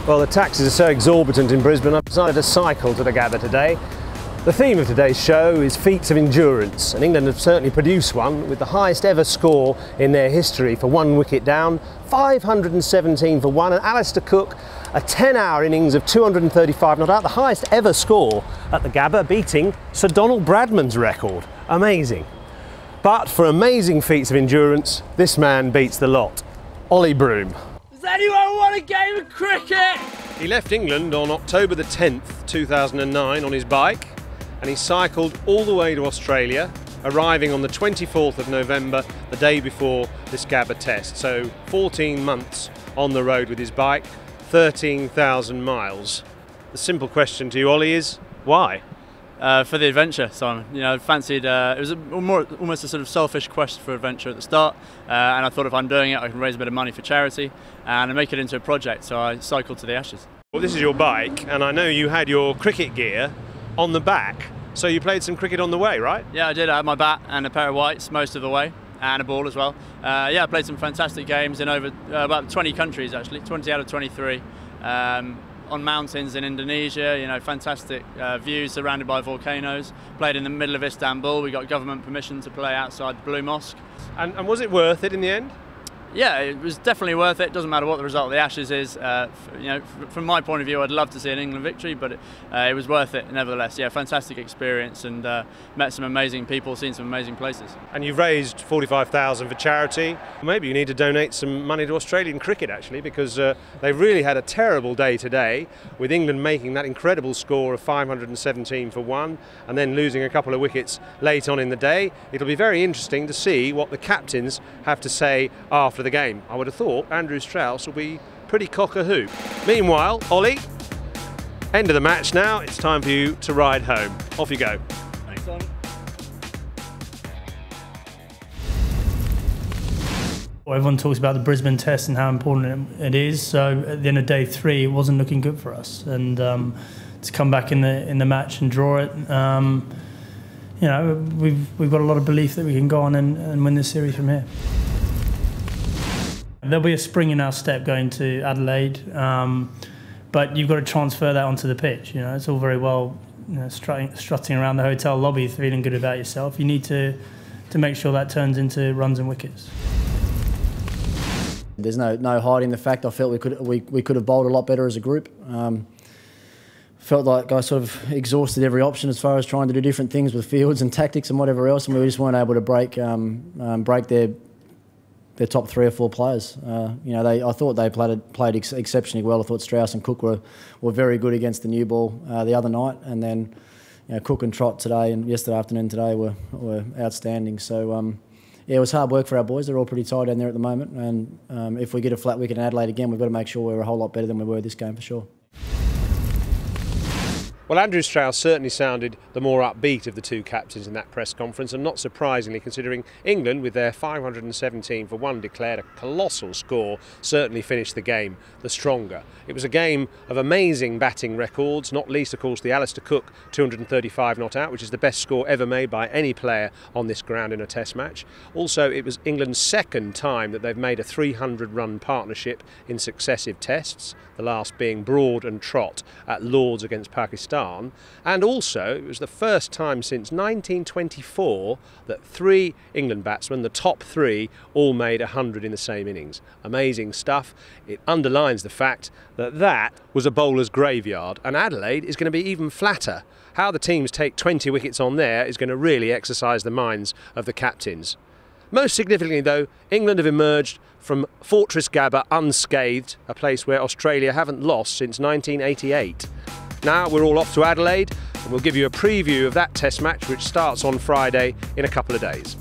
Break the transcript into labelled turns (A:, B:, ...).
A: Well, the taxes are so exorbitant in Brisbane, I've decided to cycle to the Gabba today. The theme of today's show is Feats of Endurance, and England have certainly produced one with the highest ever score in their history for 1 wicket down, 517 for 1, and Alastair Cook, a 10-hour innings of 235 not out, the highest ever score at the Gabba, beating Sir Donald Bradman's record. Amazing. But for amazing feats of endurance, this man beats the lot. Ollie Broom.
B: Does anyone want a game of cricket?
A: He left England on October the 10th, 2009 on his bike, and he cycled all the way to Australia, arriving on the 24th of November, the day before this Gabba test. So 14 months on the road with his bike, 13,000 miles. The simple question to you, Ollie, is why?
B: For the adventure, Simon. You know, fancied. It was almost a sort of selfish quest for adventure at the start, and I thought if I'm doing it, I can raise a bit of money for charity and make it into a project. So I cycled to the Ashes.
A: Well, this is your bike, and I know you had your cricket gear on the back, so you played some cricket on the way, right?
B: Yeah, I did. I had my bat and a pair of whites most of the way, and a ball as well. Yeah, I played some fantastic games in over about 20 countries actually, 20 out of 23. On mountains in Indonesia, you know, fantastic views surrounded by volcanoes. Played in the middle of Istanbul. We got government permission to play outside the Blue Mosque.
A: And was it worth it in the end?
B: Yeah, it was definitely worth it. Doesn't matter what the result of the Ashes is. You know, from my point of view, I'd love to see an England victory, but it was worth it nevertheless. Yeah, fantastic experience, and met some amazing people, seen some amazing places.
A: And you've raised 45,000 for charity. Maybe you need to donate some money to Australian cricket actually, because they really had a terrible day today, with England making that incredible score of 517 for 1, and then losing a couple of wickets late on in the day. It'll be very interesting to see what the captains have to say after the game. I would have thought Andrew Strauss will be pretty cock-a-hoop. Meanwhile, Ollie, end of the match now. It's time for you to ride home. Off you go.
B: Thanks, Simon.
C: Well, everyone talks about the Brisbane test and how important it is. So at the end of day 3, it wasn't looking good for us, and to come back in the match and draw it, you know, we've got a lot of belief that we can go on and win this series from here. There'll be a spring in our step going to Adelaide, but you've got to transfer that onto the pitch. You know, it's all very well, you know, strutting around the hotel lobby, feeling good about yourself. You need to make sure that turns into runs and wickets.
D: There's no hiding the fact I felt we could have bowled a lot better as a group. Felt like I sort of exhausted every option as far as trying to do different things with fields and tactics and whatever else, and we just weren't able to break their top 3 or 4 players. You know, I thought they played exceptionally well. I thought Strauss and Cook were very good against the new ball the other night, and then you know, Cook and Trott today and yesterday afternoon today were outstanding. So yeah, it was hard work for our boys. They're all pretty tired down there at the moment, and if we get a flat wicket in Adelaide again, we've got to make sure we're a whole lot better than we were this game for sure.
A: Well, Andrew Strauss certainly sounded the more upbeat of the two captains in that press conference, and not surprisingly, considering England, with their 517 for 1 declared a colossal score, certainly finished the game the stronger. It was a game of amazing batting records, not least, of course, the Alastair Cook 235 not out, which is the best score ever made by any player on this ground in a test match. Also, it was England's second time that they've made a 300-run partnership in successive tests, the last being Broad and Trott at Lords against Pakistan. And also, it was the first time since 1924 that 3 England batsmen, the top 3, all made 100 in the same innings. Amazing stuff. It underlines the fact that that was a bowler's graveyard, and Adelaide is going to be even flatter. How the teams take 20 wickets on there is going to really exercise the minds of the captains. Most significantly though, England have emerged from Fortress Gabba unscathed, a place where Australia haven't lost since 1988. Now we're all off to Adelaide, and we'll give you a preview of that test match, which starts on Friday in a couple of days.